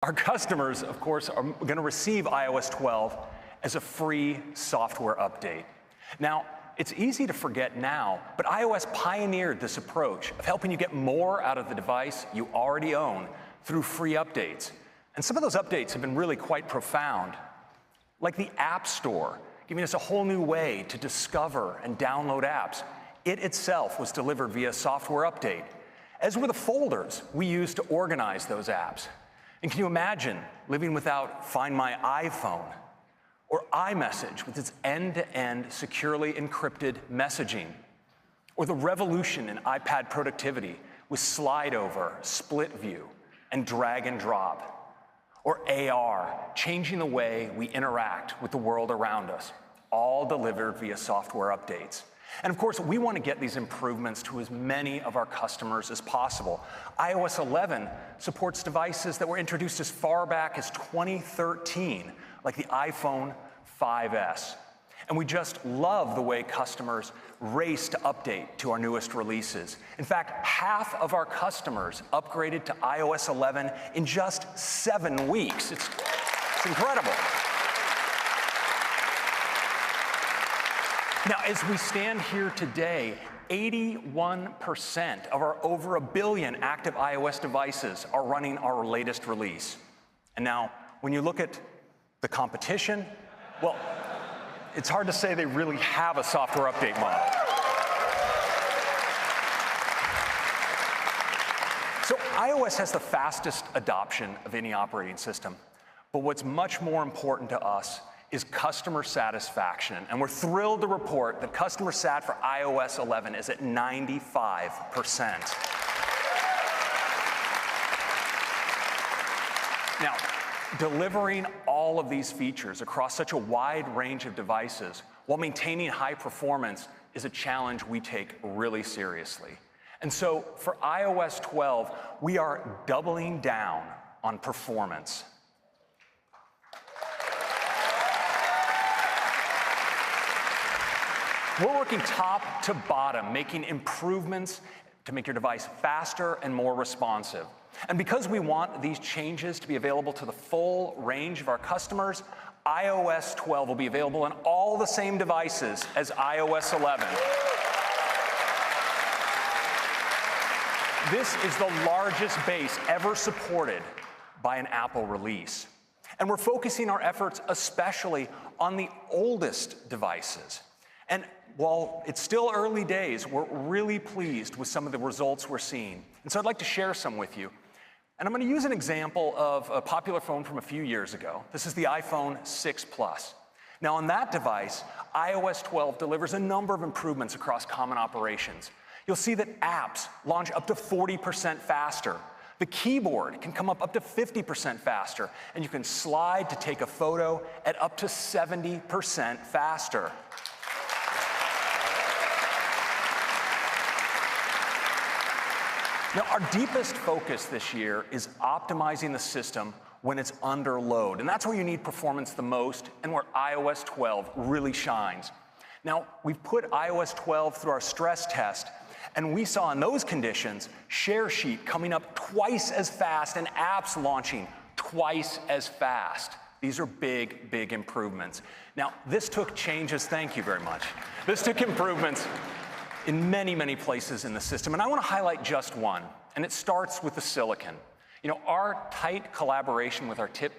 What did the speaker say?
Our customers, of course, are going to receive iOS 12 as a free software update. Now, it's easy to forget now, but iOS pioneered this approach of helping you get more out of the device you already own through free updates. And some of those updates have been really quite profound, like the App Store, giving us a whole new way to discover and download apps. It itself was delivered via software update, as were the folders we use to organize those apps. And can you imagine living without Find My iPhone or iMessage with its end-to-end securely encrypted messaging, or the revolution in iPad productivity with slide over, split view, and drag and drop, or AR, changing the way we interact with the world around us, all delivered via software updates. And of course, we want to get these improvements to as many of our customers as possible. iOS 11 supports devices that were introduced as far back as 2013, like the iPhone 5S. And we just love the way customers race to update to our newest releases. In fact, half of our customers upgraded to iOS 11 in just 7 weeks. It's incredible. Now, as we stand here today, 81% of our over 1 billion active iOS devices are running our latest release. And now, when you look at the competition, well, it's hard to say they really have a software update model. So iOS has the fastest adoption of any operating system. But what's much more important to us is customer satisfaction. And we're thrilled to report that customer sat for iOS 11 is at 95%. Now, delivering all of these features across such a wide range of devices while maintaining high performance is a challenge we take really seriously. And so for iOS 12, we are doubling down on performance. We're working top to bottom, making improvements to make your device faster and more responsive. And because we want these changes to be available to the full range of our customers, iOS 12 will be available on all the same devices as iOS 11. This is the largest base ever supported by an Apple release. And we're focusing our efforts especially on the oldest devices. And while it's still early days, we're really pleased with some of the results we're seeing. And so I'd like to share some with you. And I'm going to use an example of a popular phone from a few years ago. This is the iPhone 6 Plus. Now on that device, iOS 12 delivers a number of improvements across common operations. You'll see that apps launch up to 40% faster. The keyboard can come up to 50% faster, and you can slide to take a photo at up to 70% faster. Now, our deepest focus this year is optimizing the system when it's under load. And that's where you need performance the most and where iOS 12 really shines. Now, we've put iOS 12 through our stress test, and we saw in those conditions share sheet coming up twice as fast and apps launching twice as fast. These are big, big improvements. Now, this took changes, thank you very much. This took improvements in many, many places in the system. And I want to highlight just one, and it starts with the silicon. You know, our tight collaboration with our chip